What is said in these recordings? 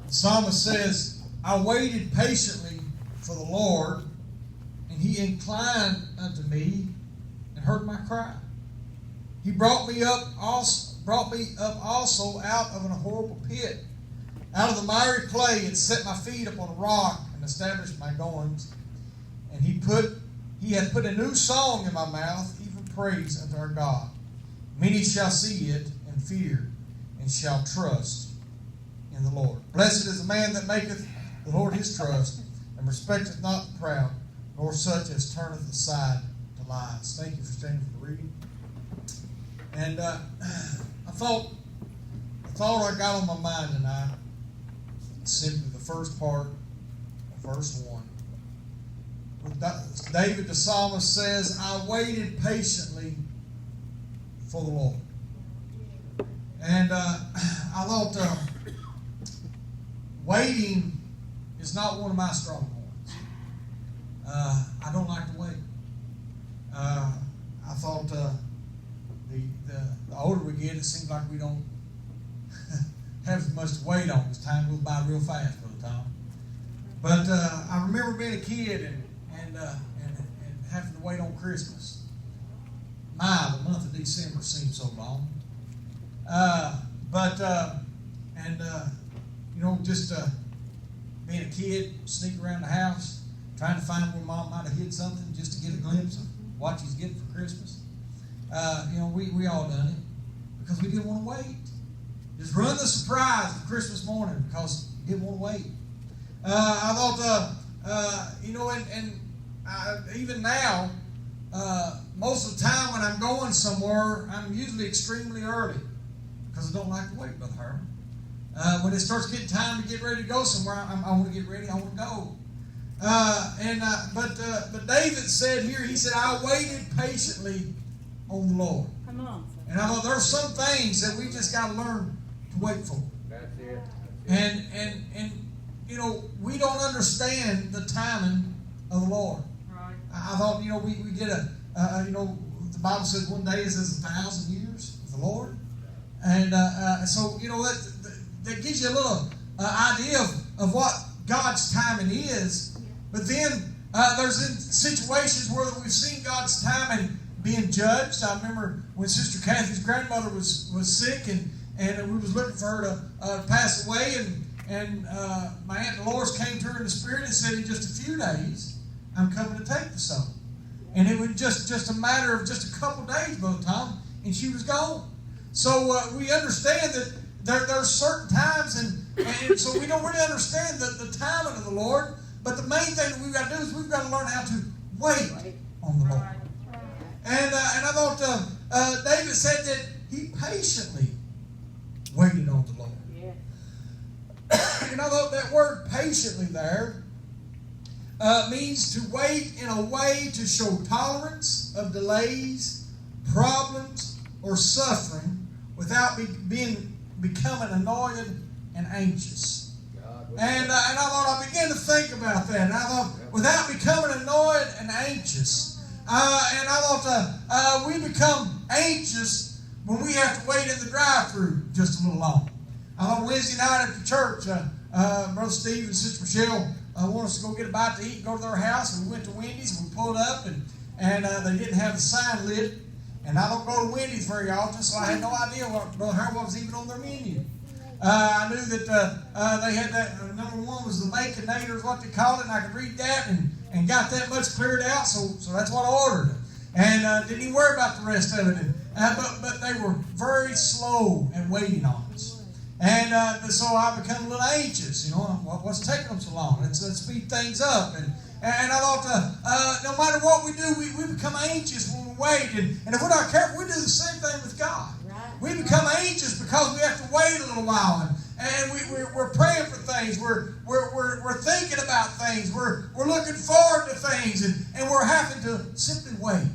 The psalmist says, I waited patiently for the Lord, and he inclined unto me and heard my cry. He brought me up also out of an horrible pit, out of the miry clay, and set my feet upon a rock, and established my goings. And he hath put a new song in my mouth, even praise unto our God. Many shall see it and fear, and shall trust in the Lord. Blessed is the man that maketh the Lord his trust, and respecteth not the proud, nor such as turneth aside to lies. Thank you for standing for the reading. And I thought I got on my mind tonight simply the first part of verse 1. David the psalmist says, I waited patiently for the Lord. And I thought waiting is not one of my strong points. I don't like to wait. I thought the older we get, it seems like we don't have as much to wait on as time goes by real fast, Brother Tom. But I remember being a kid and having to wait on Christmas. The month of December seemed so long. Just being a kid, sneak around the house, trying to find where Mom might have hid something just to get a glimpse of what she's getting for Christmas. We all done it because we didn't want to wait. Just run the surprise of Christmas morning because you didn't want to wait. I thought, even now, most of the time when I'm going somewhere, I'm usually extremely early because I don't like to wait, Brother Herman. When it starts getting time to get ready to go somewhere, I want to get ready. I want to go. But David said here, he said, I waited patiently on the Lord. Come on. And I thought there's some things that we just got to learn to wait for. That's it. And we don't understand the timing of the Lord. Right. I thought, we get the Bible says one day is as 1,000 years with the Lord. And so that gives you a little idea of what God's timing is. But then there's in situations where we've seen God's timing being judged. I remember when Sister Kathy's grandmother was sick and we was looking for her to pass away, and my Aunt Dolores came to her in the Spirit and said, in just a few days, I'm coming to take the soul. And it was just a matter of just a couple days, Brother Tom, and she was gone. So we understand that there's certain times, and so we don't really understand the timing of the Lord. But the main thing that we've got to do is we've got to learn how to wait on the Lord. And I thought David said that he patiently waited on the Lord. Yeah. And I thought that word patiently there means to wait in a way to show tolerance of delays, problems, or suffering without becoming annoyed and anxious. And I thought I began to think about that. And I thought, without becoming annoyed and anxious. And I thought we become anxious when we have to wait in the drive-thru just a little long. I thought Wednesday night at the church, Brother Steve and Sister Michelle wanted us to go get a bite to eat and go to their house. And we went to Wendy's and we pulled up and they didn't have the sign lit. And I don't go to Wendy's very often, so I had no idea what Brother Harold was even on their menu. I knew that they had that, number one was the Baconator is what they called it, and I could read that and got that much cleared out, so that's what I ordered. And didn't even worry about the rest of it. But they were very slow at waiting on us. And so I become a little anxious, what's taking them so long? Let's speed things up. And I thought, no matter what we do, we become anxious when we wait. And if we're not careful, we do the same thing with God. We become anxious because we have to wait a little while, and we're praying for things. We're thinking about things. We're looking forward to things, and we're having to simply wait.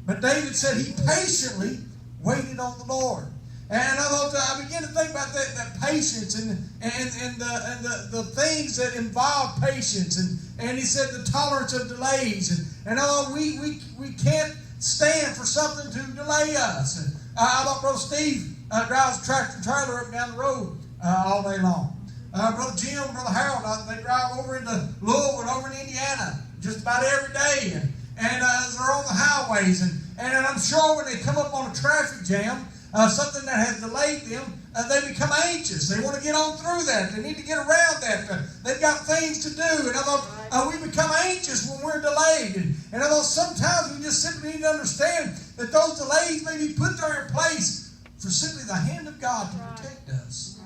But David said he patiently waited on the Lord, and I began to think about that patience and the things that involve patience, and he said the tolerance of delays, and we can't stand for something to delay us. I thought Brother Steve drives a tractor and trailer up and down the road all day long. Brother Jim, Brother Harold, they drive over into Louisville and over in Indiana just about every day. And they're on the highways. And I'm sure when they come up on a traffic jam, something that has delayed them, they become anxious. They want to get on through that. They need to get around that. They've got things to do. And I thought we become anxious when we're delayed. And I thought sometimes we just simply need to understand that those delays may be put there in place for simply the hand of God to protect us.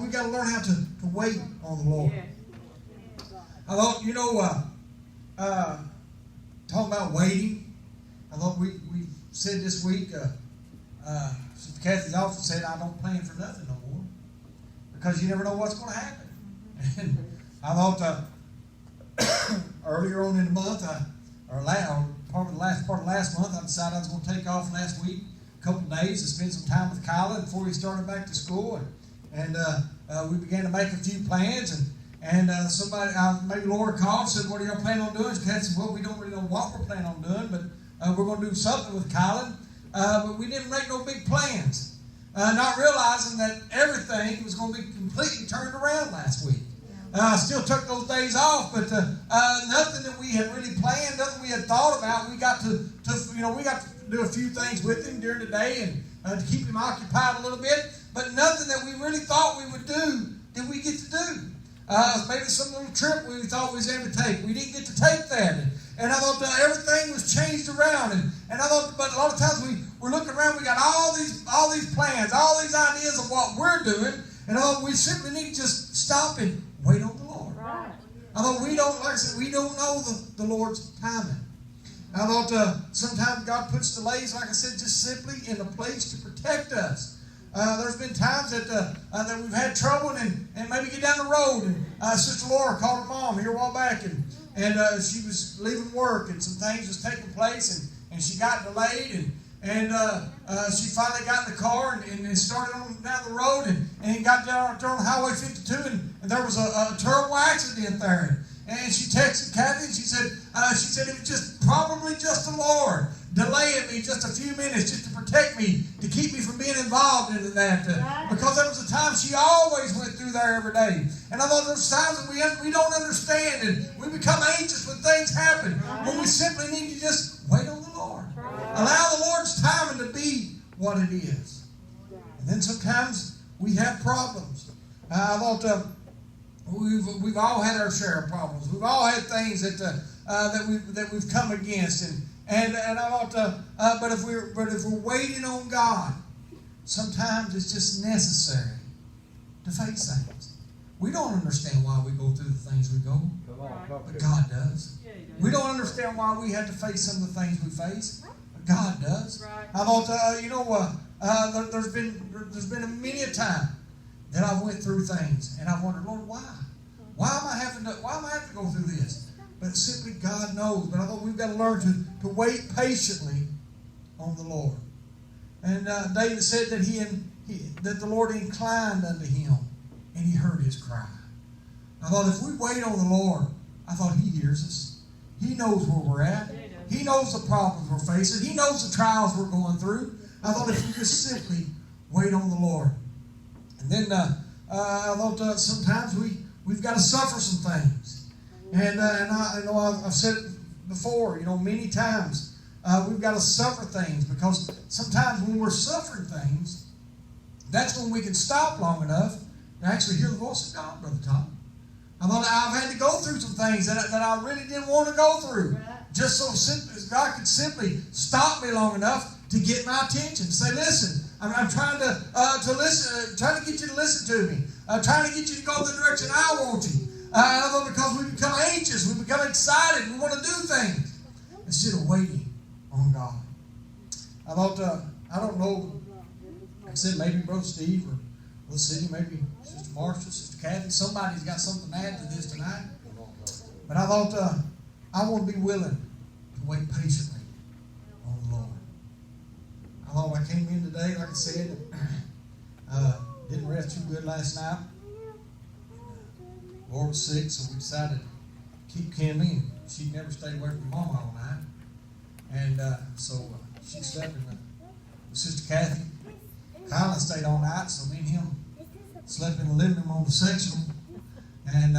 We've got to learn how to wait on the Lord. I thought, talking about waiting, I thought we said this week, Sister Kathy's often said, I don't plan for nothing no more, because you never know what's going to happen. And I thought earlier on in the month, part of last month, I decided I was going to take off last week, a couple of days to spend some time with Kyla before we started back to school. And we began to make a few plans. And somebody, maybe Laura called and said, what are y'all planning on doing? Kathy said, well, we don't really know what we're planning on doing, but we're going to do something with Kyla. But we didn't make no big plans, not realizing that everything was going to be completely turned around last week. I still took those days off, but nothing that we had really planned, nothing we had thought about. We got to do a few things with him during the day and to keep him occupied a little bit, but nothing that we really thought we would do did we get to do. Maybe some little trip we thought we was going to take. We didn't get to take that. And I thought everything was changed around. And I thought, but a lot of times we're looking around, we got all these plans, all these ideas of what we're doing. And I thought we simply need to just stop and wait on the Lord. Right. I thought we don't know the Lord's timing. I thought sometimes God puts delays, like I said, just simply in a place to protect us. There's been times that we've had trouble and maybe get down the road. And Sister Laura called her mom here a while back, and she was leaving work and some things was taking place, and she got delayed, and she finally got in the car and started on down the road and got down on Highway 52, and there was a terrible accident there. And she texted Kathy and she said it was just probably just the Lord delaying me just a few minutes just to protect me, to keep me from being involved in that. Because that was the time she always went through there every day. And I thought there's times that we don't understand and we become anxious when things happen. When we simply need to just wait on the Lord. Allow the Lord's timing to be what it is. And then sometimes we have problems. I thought we've all had our share of problems. We've all had things that we've come against, and I thought, but if we're waiting on God, sometimes it's just necessary to face things. We don't understand why we go through the things we go, but God does. We don't understand why we have to face some of the things we face, but God does. I thought, there's been many a time that I've went through things, and I've wondered, Lord, why? Why am I having to go through this? But simply God knows. But I thought we've got to learn to wait patiently on the Lord. And David said that the Lord inclined unto him, and he heard his cry. I thought if we wait on the Lord, I thought he hears us. He knows where we're at. He knows the problems we're facing. He knows the trials we're going through. I thought if we just simply wait on the Lord. And then I thought sometimes we've got to suffer some things. And I've said it before, many times we've got to suffer things, because sometimes when we're suffering things, that's when we can stop long enough to actually hear the voice of God, Brother Tom. I thought I've had to go through some things that I really didn't want to go through, just so God could simply stop me long enough to get my attention. Say, listen, I'm trying to listen, trying to get you to listen to me. I'm trying to get you to go the direction I want you. Because we become anxious, we become excited, we want to do things instead of waiting on God. I thought, I don't know, like I said, maybe Brother Steve or Brother Sidney, maybe Sister Marcia, Sister Kathy, somebody's got something to add to this tonight. But I thought, I want to be willing to wait patiently on the Lord. I thought I came in today, like I said, didn't rest too good last night. Laura was sick, so we decided to keep Kimmy, and she'd never stayed away from Mama all night. And so she slept with Sister Kathy. Kyla stayed all night, so me and him slept in the living room on the sectional, and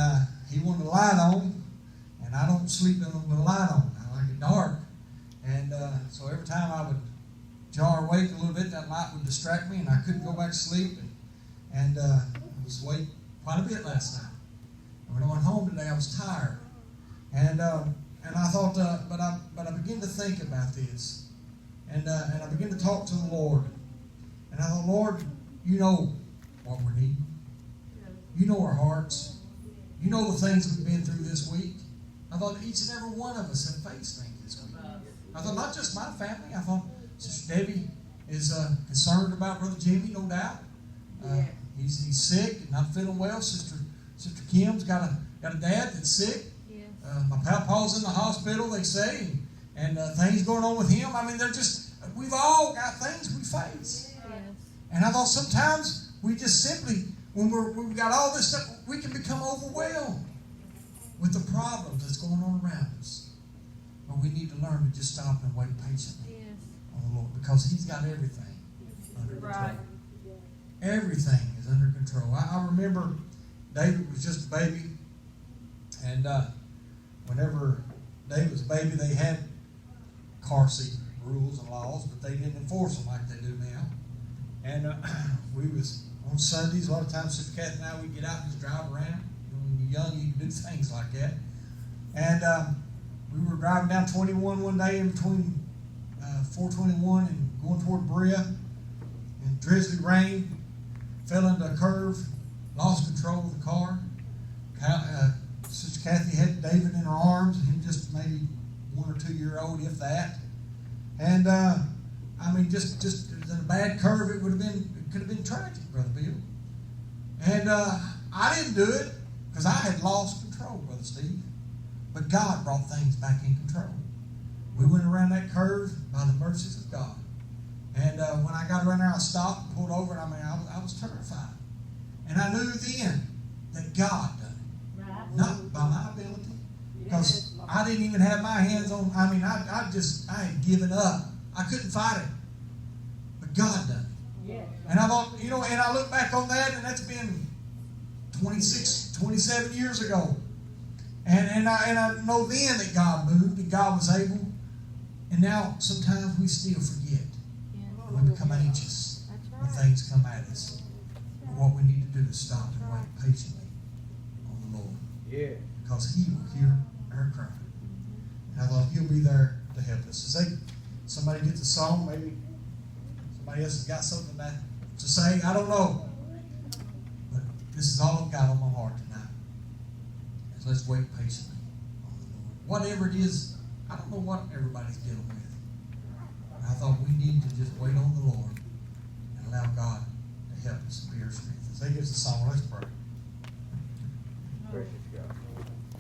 he wanted a light on, and I don't sleep with a light on. I like it dark, and so every time I would jar awake a little bit, that light would distract me, and I couldn't go back to sleep, and I was awake quite a bit last night. And when I went home today, I was tired, and I thought, but I began to think about this, and I began to talk to the Lord, and I thought, Lord, you know what we're needing. You know our hearts. You know the things we've been through this week. I thought each and every one of us have faced things this week. I thought not just my family. I thought Sister Debbie is concerned about Brother Jimmy, no doubt. He's sick and not feeling well. Sister Kim's got a dad that's sick. My papa's in the hospital, they say, and things going on with him. I mean, we've all got things we face. And I thought sometimes we just simply, when we've got all this stuff, we can become overwhelmed with the problems that's going on around us. But we need to learn to just stop and wait patiently on the Lord, because He's got everything under control. Everything is under control. I remember David was just a baby, and whenever David was a baby, they had car seat rules and laws, but they didn't enforce them like they do now. And we was on Sundays, a lot of times Sister Kathy and I, we'd get out and just drive around. When you're young, you can do things like that. And we were driving down 21 one day in between 421 and going toward Berea, and drizzly rain, fell into a curve, lost control of the car. Sister Kathy had David in her arms, and he just maybe 1 or 2 year old, if that. And I mean, just in a bad curve, it could have been tragic, Brother Bill. And I didn't do it because I had lost control, Brother Steve. But God brought things back in control. We went around that curve by the mercies of God. And when I got around there, I stopped and pulled over, and I was terrified. And I knew then that God done it. Right. Not by my ability. Because I didn't even have my hands on, I had given up. I couldn't fight it. But God done it. Yeah. And I thought, and I look back on that, and that's been 27 years ago. And I know then that God moved and God was able. And now sometimes we still forget. Yeah. We become anxious when things come at us. But what we need to do is stop and wait patiently on the Lord. Yeah. Because He will hear our cry. And I thought He'll be there to help us. As somebody gets a song, maybe somebody else has got something to say. I don't know. But this is all I've got on my heart tonight. So let's wait patiently on the Lord. Whatever it is, I don't know what everybody's dealing with. But I thought we need to just wait on the Lord and allow God to help us and be our strength. As they give us a song, let's pray.